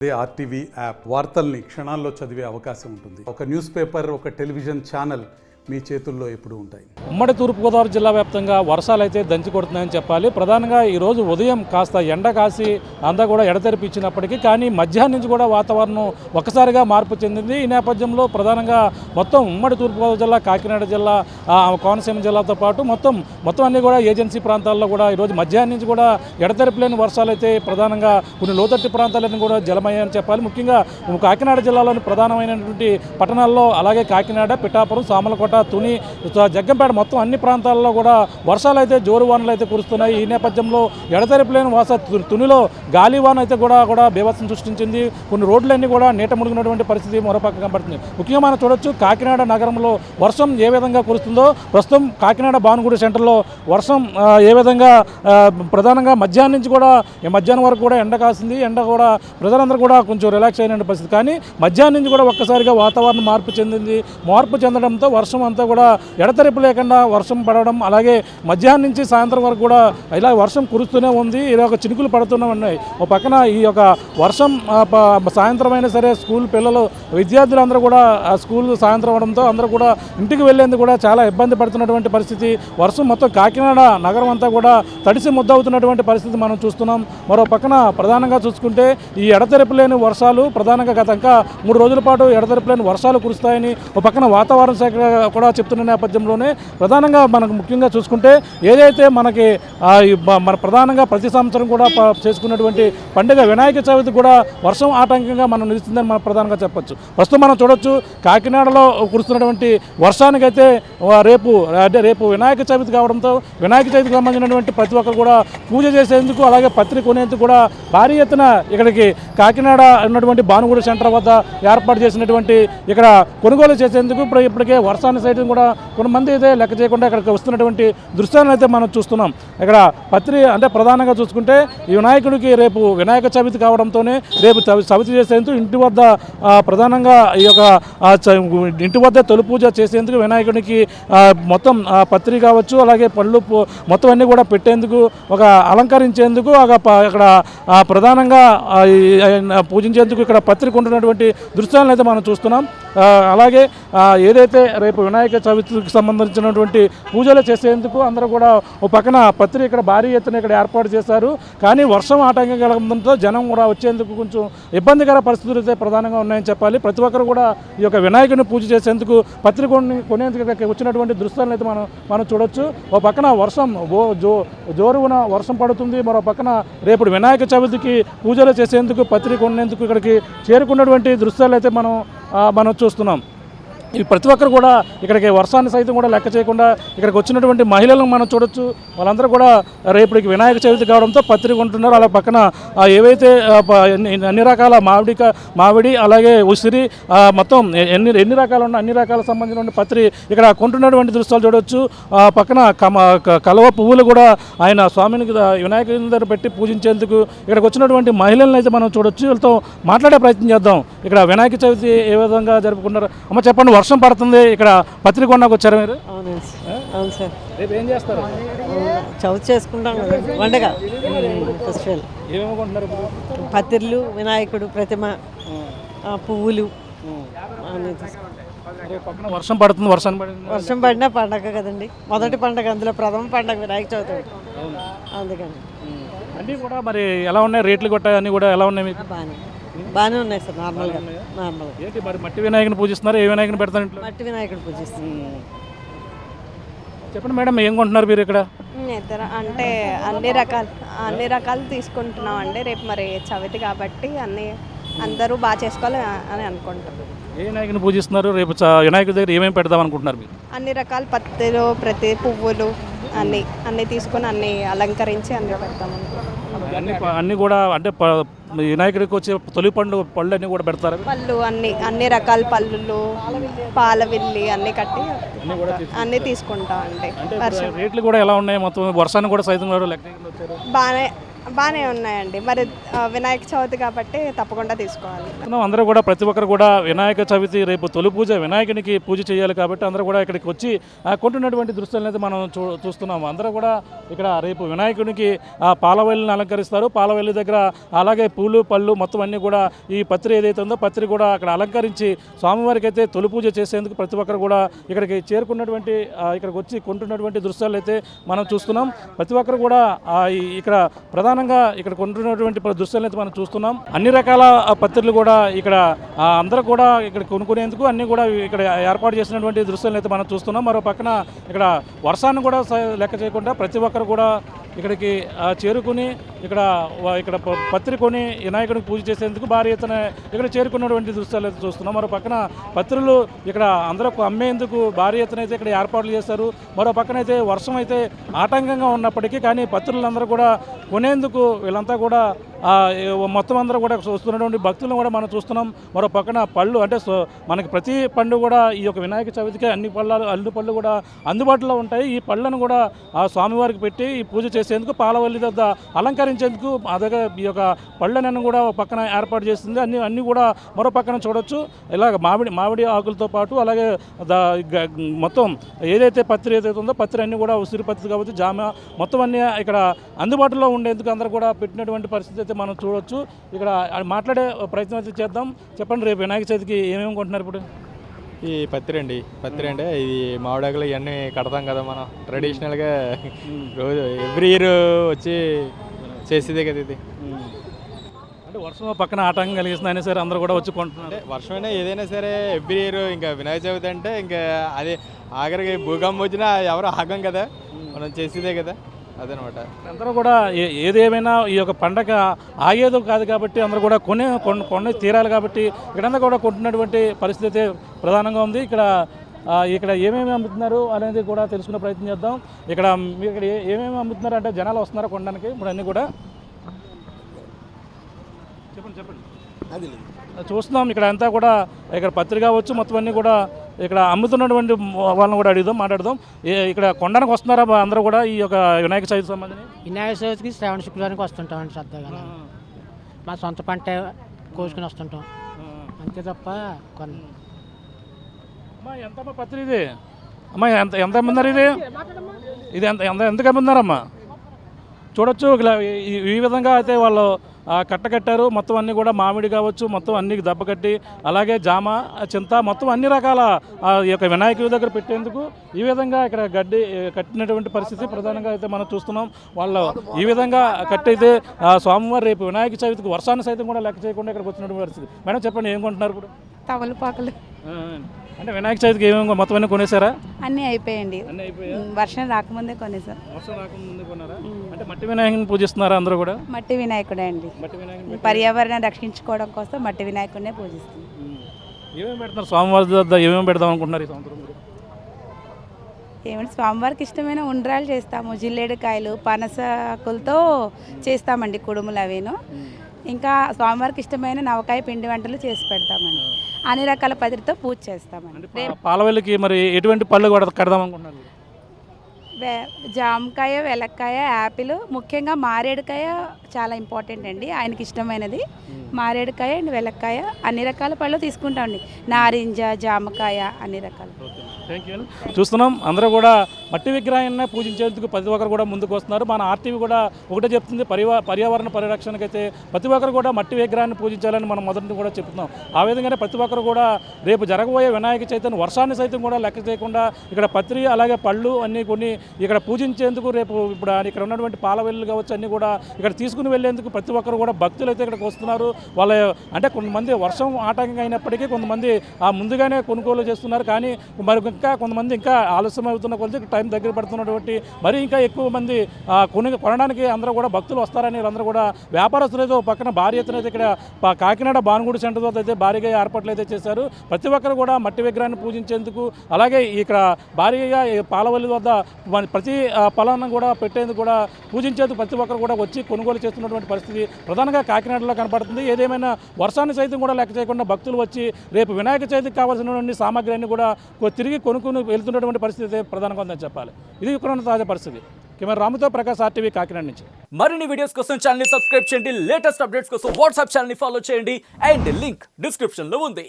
RTV app వార్తల్ని క్షణాల్లో చదివే అవకాశం ఉంటుంది. ఒక న్యూస్ పేపర్, ఒక టెలివిజన్ ఛానల్ మీ చేతుల్లో ఎప్పుడూ ఉంటాయి. ఉమ్మడి తూర్పుగోదావరి జిల్లా వ్యాప్తంగా వర్షాలు అయితే దంచి కొడుతున్నాయని చెప్పాలి. ప్రధానంగా ఈరోజు ఉదయం కాస్త ఎండ కాసి అంతా కూడా ఎడతెరిపి ఇచ్చినప్పటికీ కానీ మధ్యాహ్నం నుంచి కూడా వాతావరణం ఒక్కసారిగా మార్పు చెందింది. ఈ నేపథ్యంలో ప్రధానంగా మొత్తం ఉమ్మడి తూర్పుగోదావరి జిల్లా, కాకినాడ జిల్లా, కోనసీమ జిల్లాతో పాటు మొత్తం అన్ని కూడా ఏజెన్సీ ప్రాంతాల్లో కూడా ఈరోజు మధ్యాహ్నం నుంచి కూడా ఎడతెరిపి లేని వర్షాలు అయితే ప్రధానంగా కొన్ని లోతట్టు ప్రాంతాలన్నీ కూడా జలమయ్యాయని చెప్పాలి. ముఖ్యంగా కాకినాడ జిల్లాలోని ప్రధానమైనటువంటి పట్టణాల్లో అలాగే కాకినాడ, పిఠాపురం, సామలకోట, తుని, జగ్గంపేట మొత్తం అన్ని ప్రాంతాల్లో కూడా వర్షాలు అయితే జోరు వానలు అయితే కురుస్తున్నాయి. ఈ నేపథ్యంలో ఎడతెరిపి లేని తునిలో గాలివాన అయితే కూడా బీభత్సం సృష్టించింది. కొన్ని రోడ్లన్నీ కూడా నీట మునిగినటువంటి పరిస్థితి మరోపక్క కనబడుతుంది. ముఖ్యంగా మనం చూడొచ్చు కాకినాడ నగరంలో వర్షం ఏ విధంగా కురుస్తుందో. ప్రస్తుతం కాకినాడ భానుగుడి సెంటర్లో వర్షం ఏ విధంగా ప్రధానంగా మధ్యాహ్నం నుంచి కూడా మధ్యాహ్నం వరకు కూడా ఎండ కాసింది. ఎండ కూడా ప్రజలందరూ కూడా కొంచెం రిలాక్స్ అయిన పరిస్థితి. కానీ మధ్యాహ్నం నుంచి కూడా ఒక్కసారిగా వాతావరణం మార్పు చెందడంతో వర్షం అంతా కూడా ఎడతెరిపి లేకుండా వర్షం పడడం, అలాగే మధ్యాహ్నం నుంచి సాయంత్రం వరకు కూడా ఇలా వర్షం కురుస్తూనే ఉంది. ఇలా ఒక చినుకులు పడుతూనే ఉన్నాయి. ఒక పక్కన ఈ యొక్క వర్షం సాయంత్రం అయినా సరే స్కూల్ పిల్లలు, విద్యార్థులందరూ కూడా స్కూల్ సాయంత్రం అవడంతో అందరూ కూడా ఇంటికి వెళ్ళేందుకు కూడా చాలా ఇబ్బంది పడుతున్నటువంటి పరిస్థితి. వర్షం మొత్తం కాకినాడ నగరం అంతా కూడా తడిసి ముద్దవుతున్నటువంటి పరిస్థితి మనం చూస్తున్నాం. మరో పక్కన ప్రధానంగా చూసుకుంటే ఈ ఎడతెరిపి లేని వర్షాలు ప్రధానంగా గత ఇంకా 3 రోజుల పాటు ఎడతెరిపి లేని వర్షాలు కురుస్తాయని ఒక పక్కన వాతావరణ శాఖ కూడా చెప్తున్న నేపథ్యంలోనే ప్రధానంగా మనకు ముఖ్యంగా చూసుకుంటే ఏదైతే మనకి మన ప్రధానంగా ప్రతి సంవత్సరం కూడా చేసుకున్నటువంటి పండుగ వినాయక చవితి కూడా వర్షం ఆటంకంగా మనం నిలుస్తుందని మనం ప్రధానంగా చెప్పొచ్చు. ప్రస్తుతం మనం చూడొచ్చు కాకినాడలో కురుస్తున్నటువంటి వర్షానికైతే రేపు వినాయక చవితి కావడంతో వినాయక చవితికి సంబంధించినటువంటి ప్రతి ఒక్కరు కూడా పూజ చేసేందుకు అలాగే పత్రిక కొనేందుకు కూడా భారీ ఎత్తున ఇక్కడికి కాకినాడ ఉన్నటువంటి భానుగుడి సెంటర్ వద్ద ఏర్పాటు చేసినటువంటి ఇక్కడ కొనుగోలు చేసేందుకు ఇప్పటికే వర్షాన్ని సైతం కూడా కొంతమంది అయితే లెక్క చేయకుండా ఇక్కడికి వస్తున్నటువంటి దృశ్యాలను అయితే మనం చూస్తున్నాం. ఇక్కడ అంటే ప్రధానంగా చూసుకుంటే ఈ వినాయకుడికి రేపు వినాయక చవితి కావడంతోనే రేపు చవితి చేసేందుకు ఇంటి వద్ద ప్రధానంగా ఈ యొక్క ఇంటి వద్ద తొలి పూజ చేసేందుకు వినాయకుడికి మొత్తం పత్రి కావచ్చు, అలాగే పళ్ళు మొత్తం అన్నీ కూడా పెట్టేందుకు ఒక అలంకరించేందుకు ఇక్కడ ప్రధానంగా పూజించేందుకు ఇక్కడ పత్రిక ఉంటున్నటువంటి దృశ్యాలను అయితే మనం చూస్తున్నాం. అలాగే ఏదైతే రేపు వినాయక చవితికి సంబంధించినటువంటి పూజలు చేసేందుకు అందరూ కూడా ఓ పక్కన పత్రి ఇక్కడ భారీ ఎత్తున ఇక్కడ ఏర్పాటు చేశారు. కానీ వర్షం ఆటంకం కలగడంతో జనం కూడా వచ్చేందుకు కొంచెం ఇబ్బందికర పరిస్థితులు అయితే ప్రధానంగా ఉన్నాయని చెప్పాలి. ప్రతి ఒక్కరు కూడా ఈ యొక్క వినాయకుడిని పూజ చేసేందుకు పత్రిక కొనేందుకు వచ్చినటువంటి దృశ్యాలను అయితే మనం చూడొచ్చు. ఓ పక్కన వర్షం జోరున వర్షం పడుతుంది. మరో పక్కన రేపు వినాయక చవితికి పూజలు చేసేందుకు పత్రిక కొనేందుకు ఇక్కడికి చేరుకున్నటువంటి దృశ్యాలు అయితే మనం చూస్తున్నాం. ఈ ప్రతి ఒక్కరు కూడా ఇక్కడికి వర్షాన్ని సైతం కూడా లెక్క చేయకుండా ఇక్కడికి వచ్చినటువంటి మహిళలను మనం చూడొచ్చు. వాళ్ళందరూ కూడా రేపటికి వినాయక చవితి కావడంతో పత్రిక ఉంటున్నారు. అలా పక్కన ఏవైతే అన్ని రకాల మామిడి అలాగే ఉసిరి మొత్తం ఎన్ని రకాలు ఉన్న అన్ని రకాల సంబంధించిన పత్రి ఇక్కడ కొంటున్నటువంటి దృశ్యాలు చూడొచ్చు. పక్కన కలవ పువ్వులు కూడా ఆయన స్వామిని వినాయకుడి దగ్గర పెట్టి పూజించేందుకు ఇక్కడికి వచ్చినటువంటి మహిళలను అయితే మనం చూడొచ్చు. వీళ్ళతో మాట్లాడే ప్రయత్నం చేద్దాం. ఇక్కడ వినాయక చవితి ఏ విధంగా జరుపుకుంటారు? అమ్మ చెప్పండి, వర్షం పడుతుంది, ఇక్కడ పత్రిక కొన్నాకు వచ్చారు మీరు? అవును సార్. రేపు ఏం చేస్తారు? చవితి చేసుకుంటాం కదా, పండుగ ఫెస్టివల్. ఏమేమి కొంటున్నారు? పత్రికలు, వినాయకుడు ప్రతిమ, పువ్వులు. పక్కన వర్షం పడుతుంది, వర్షం పడినా పండగ కదండి, మొదటి పండగ, అందులో ప్రథమ పండగ వినాయక చవితి. అందుకని అన్నీ కూడా మరి ఎలా ఉన్నాయి? రేట్లు కొట్టాయి అన్నీ కూడా ఎలా ఉన్నాయి మీకు? బాగానే ఉన్నాయి సార్. నార్మల్గా ఏంటి మరి మట్టి వినాయకుని పూజిస్తున్నారు? ఏ వినాయకుని పెడతారు ఇంట్లో? మట్టి వినాయకుడు పూజిస్తారు. చెప్పండి మేడం, ఏం కొంటున్నారు మీరు ఇక్కడ? అంటే అన్ని రకాలు తీసుకుంటున్నాం అండి. రేపు మరి చవితి కాబట్టి అందరూ బాగా చేసుకోవాలి అని అనుకుంటున్నాం. ఏ వినాయకుని పూజిస్తున్నారు? రేపు వినాయకుడి దగ్గర ఏమేమి పెడదాం అనుకుంటున్నారు మీరు? అన్ని రకాల పత్తులు, ప్రతి పువ్వులు అన్నీ తీసుకొని అన్నీ అలంకరించి అన్నీ పెడతాం అన్నీ కూడా. అంటే వినాయకుడికి వచ్చే తొలి పళ్ళు అన్నీ కూడా పెడతారు? పళ్ళు అన్ని రకాల పళ్ళు, పాలవిల్లి అన్నీ కట్టి అన్నీ తీసుకుంటాం అండి. రేట్లు కూడా ఎలా ఉన్నాయి? మొత్తం వర్షాన్ని కూడా సైతం బాగానే బాగానే ఉన్నాయండి. మరి వినాయక చవితి కాబట్టి తప్పకుండా తీసుకోవాలి. అందరూ కూడా ప్రతి ఒక్కరు కూడా వినాయక చవితి రేపు తొలి పూజ వినాయకునికి పూజ చేయాలి కాబట్టి అందరూ కూడా ఇక్కడికి వచ్చి కొంటున్నటువంటి దృశ్యాలను అయితే మనం చూస్తున్నాము. అందరూ కూడా ఇక్కడ రేపు వినాయకునికి పాలవెల్లిని అలంకరిస్తారు. పాలవెల్లి దగ్గర అలాగే పూలు పళ్ళు మొత్తం అన్నీ కూడా ఈ పత్రి ఏదైతే ఉందో పత్రి కూడా అక్కడ అలంకరించి స్వామివారికి అయితే తొలి పూజ చేసేందుకు ప్రతి ఒక్కరు కూడా ఇక్కడికి చేరుకున్నటువంటి ఇక్కడికి వచ్చి కొంటున్నటువంటి దృశ్యాలు అయితే మనం చూస్తున్నాం. ప్రతి ఒక్కరు కూడా ఇక్కడ ప్రధానంగా ఇక్కడ కొంటున్నటువంటి దృశ్యాలను అయితే మనం చూస్తున్నాం. అన్ని రకాల పత్రికలు కూడా ఇక్కడ అందరూ కూడా ఇక్కడ కొనుక్కునేందుకు అన్ని కూడా ఇక్కడ ఏర్పాటు చేసినటువంటి దృశ్యాలను అయితే మనం చూస్తున్నాం. మరో పక్కన ఇక్కడ వర్షాన్ని కూడా లెక్క చేయకుండా ప్రతి ఒక్కరు కూడా ఇక్కడికి చేరుకుని ఇక్కడ పత్రి కొని వినాయకుడికి పూజ చేసేందుకు భారీ ఎత్తున ఇక్కడ చేరుకున్నటువంటి దృశ్యాలు అయితే చూస్తున్నాం. మరో పక్కన పత్రులు ఇక్కడ అందరూ అమ్మేందుకు భారీ ఎత్తున అయితే ఇక్కడ ఏర్పాట్లు చేశారు. మరో పక్కన అయితే వర్షం అయితే ఆటంకంగా ఉన్నప్పటికీ కానీ పత్రులందరూ కూడా కొనేందుకు వీళ్ళంతా కూడా మొత్తం అందరూ కూడా వస్తున్నటువంటి భక్తులను కూడా మనం చూస్తున్నాం. మరో పక్కన పళ్ళు అంటే మనకి ప్రతి పండు కూడా ఈ యొక్క వినాయక చవితికి అన్ని పళ్ళు కూడా అందుబాటులో ఉంటాయి. ఈ పళ్ళను కూడా ఆ స్వామివారికి పెట్టి ఈ పూజ చేసేందుకు పాలవల్లి వద్ద అలంకరించేందుకు అదే ఈ యొక్క పళ్ళను కూడా పక్కన ఏర్పాటు చేస్తుంది. అన్నీ కూడా మరో పక్కన చూడొచ్చు. ఇలాగ మామిడి ఆకులతో పాటు అలాగే మొత్తం ఏదైతే పత్రి ఏదైతే ఉందో పత్రి అన్నీ కూడా ఉసిరి పత్రి కాబట్టి జామ మొత్తం అన్నీ ఇక్కడ అందుబాటులో ఉండేందుకు అందరూ కూడా పెట్టినటువంటి పరిస్థితి అయితే మనం చూడొచ్చు. ఇక్కడ మాట్లాడే ప్రయత్నం అయితే చేద్దాం. చెప్పండి, రేపు వినాయక చవితికి ఏమేమి కొంటున్నారు ఇప్పుడు? ఈ పత్రి అంటే ఇది మామిడాకులు ఇవన్నీ కడతాం కదా మనం ట్రెడిషనల్గా రోజు ఎవ్రీ ఇయర్ వచ్చి చేసేదే కదా ఇది. అంటే వర్షం పక్కన ఆటంకం కలిగిస్తుందని సరే అందరూ కూడా వచ్చి కొంటున్నారు. అంటే వర్షమైనా ఏదైనా సరే ఎవ్రీ ఇయర్ ఇంకా వినాయక చవితి అంటే ఇంకా అది ఆఖరికి భూకంపం వచ్చినా ఎవరు ఆగం కదా, మనం చేసేదే కదా, అదనమాట. అందరూ కూడా ఏదేమైనా ఈ యొక్క పండగ ఆగేదో కాదు కాబట్టి అందరూ కూడా కొన్ని తీరాలి కాబట్టి ఇక్కడంతా కూడా కొంటున్నటువంటి పరిస్థితి ప్రధానంగా ఉంది. ఇక్కడ ఏమేమి అమ్ముతున్నారు అనేది కూడా తెలుసుకునే ప్రయత్నం చేద్దాం. ఇక్కడ ఏమేమి అమ్ముతున్నారు అంటే జనాలు వస్తున్నారా కొనడానికి? ఇప్పుడు అన్నీ కూడా చెప్పండి. చూస్తున్నాం ఇక్కడ అంతా కూడా ఇక్కడ పత్రిక కావచ్చు మొత్తం అన్నీ కూడా ఇక్కడ అమ్ముతున్నటువంటి వాళ్ళని కూడా మాట్లాడదాం. ఇక్కడ కొండనికి వస్తున్నారా అందరూ కూడా ఈ యొక్క వినాయక చవితి సంబంధించి? వినాయక చవితికి శ్రావణ శుక్రవారానికి వస్తుంటామండి శ్రద్ధగా. మా సొంత పంట కోసుకుని వస్తుంటాం అంతే తప్ప కొన్ని. అమ్మా ఎంతమ్మా పత్రి ఇది? అమ్మా ఎంత అమ్ముతున్నారు ఇది ఎంతకు అమ్ముతున్నారమ్మా? చూడొచ్చు ఇలా ఈ విధంగా అయితే వాళ్ళు కట్టకట్టారు. మొత్తం అన్నీ కూడా మామిడి కావచ్చు మొత్తం అన్ని దెబ్బ కట్టి అలాగే జామ చింత మొత్తం అన్ని రకాల ఈ యొక్క వినాయకుడి దగ్గర పెట్టేందుకు ఈ విధంగా ఇక్కడ గడ్డి కట్టినటువంటి పరిస్థితి ప్రధానంగా అయితే మనం చూస్తున్నాం. వాళ్ళు ఈ విధంగా కట్టయితే స్వామివారు రేపు వినాయక చవితికి వర్షాన్ని సైతం కూడా లెక్క చేయకుండా ఇక్కడికి వచ్చినటువంటి పరిస్థితి. మేడం చెప్పండి, ఏం కొంటున్నారు ఇప్పుడు? తమలపాకులు అంటే వినాయక చవితికి ఏమేమి మొత్తం అన్నీ కొనేసారా? అన్నీ అయిపోయాయండి. వర్షం రాకముందే కొనేసారు. వర్షం రాకముందే కొన్నారా? అంటే మట్టి వినాయకుని పూజిస్తున్నారా అందరూ కూడా? మట్టి వినాయకుడే అండి. పర్యావరణాన్ని రక్షించుకోవడం కోసం మట్టి వినాయకుడినే పూజిస్తుంది. ఏమేమి పెడతారు స్వామివారి వద్ద? ఏమేమి పెడదాం అనుకుంటున్నారు ఈ సంవత్సరం? ఏమంటే స్వామివారికి ఇష్టమైన ఉండ్రాలు చేస్తాము, జిల్లేడుకాయలు పనసకులతో చేస్తామండి కుడుములు అవేను. ఇంకా స్వామివారికి ఇష్టమైన నవకాయ పిండి వంటలు చేసి పెడతామండి. అన్ని రకాల పత్రితో పూజ చేస్తామండి. పాలవెల్లికి మరి ఎటువంటి పళ్ళు కడదాం అనుకుంటున్నారు? జామకాయ, వెలక్కాయ, యాపిల్, ముఖ్యంగా మారేడుకాయ చాలా ఇంపార్టెంట్ అండి. ఆయనకి ఇష్టమైనది మారేడుకాయ అండ్ వెలక్కాయ. అన్ని రకాల పళ్ళు తీసుకుంటామండి. నారింజ, జామకాయ అన్ని రకాలు. Thank you. చూస్తున్నాం అందరూ కూడా మట్టి విగ్రహాన్ని పూజించేందుకు ప్రతి ఒక్కరు కూడా ముందుకు వస్తున్నారు. మన ఆర్టీవీ కూడా ఒకటే చెప్తుంది, పర్యావరణ పరిరక్షణకైతే ప్రతి ఒక్కరు కూడా మట్టి విగ్రహాన్ని పూజించాలని మనం మొదటి కూడా చెప్తున్నాం. ఆ విధంగానే ప్రతి ఒక్కరు కూడా రేపు జరగబోయే వినాయక చవితిని వర్షాన్ని సైతం కూడా లెక్క చేయకుండా ఇక్కడ పత్రి అలాగే పళ్ళు అన్నీ కొన్ని ఇక్కడ పూజించేందుకు రేపు ఇప్పుడు ఇక్కడ ఉన్నటువంటి పాలవెల్లులు కావచ్చు అన్నీ కూడా ఇక్కడ తీసుకుని వెళ్ళేందుకు ప్రతి ఒక్కరు కూడా భక్తులు అయితే ఇక్కడికి వస్తున్నారు. వాళ్ళ అంటే కొంతమంది వర్షం ఆటంకంగా అయినప్పటికీ కొంతమంది ముందుగానే కొనుగోలు చేస్తున్నారు. కానీ మరి కొంతమంది ఇంకా ఆలస్యం అవుతున్న కొద్ది టైం దగ్గర పడుతున్నటువంటి మరి ఇంకా ఎక్కువ మంది కొనడానికి అందరూ కూడా భక్తులు వస్తారని అందరూ కూడా వ్యాపారస్తులు అయితే పక్కన భారీ ఎత్తున అయితే ఇక్కడ కాకినాడ భానుగుడి సెంటర్ వద్ద అయితే భారీగా ఏర్పాట్లు అయితే చేశారు. ప్రతి ఒక్కరు కూడా మట్టి విగ్రహాన్ని పూజించేందుకు అలాగే ఇక్కడ భారీగా పాలవల్లి వద్ద ప్రతి పొలాన్ని కూడా పెట్టేందుకు కూడా పూజించేందుకు ప్రతి ఒక్కరు కూడా వచ్చి కొనుగోలు చేస్తున్నటువంటి పరిస్థితి ప్రధానంగా కాకినాడలో కనపడుతుంది. ఏదేమైనా వర్షాన్ని సైతం కూడా లెక్క చేయకుండా భక్తులు వచ్చి రేపు వినాయక చవితికి కావాల్సినటువంటి సామాగ్రిని కూడా తిరిగి కొనుక్కుని వెళ్తున్నటువంటి పరిస్థితి ప్రధానంగా ఉందని చెప్పాలి. ఇది ఇక్కడ తాజా పరిస్థితి. కెమెరా రాముతో ప్రకాష్ RTV కాకినాడ నుంచి. మరిన్ని వీడియోస్ కోసం ఛానల్ ని సబ్స్క్రైబ్ చేయండి, లేటెస్ట్ అప్డేట్స్ కోసం వాట్సాప్ ఛానల్ ని ఫాలో చేయండి అండ్ లింక్ డిస్క్రిప్షన్ లో ఉంది.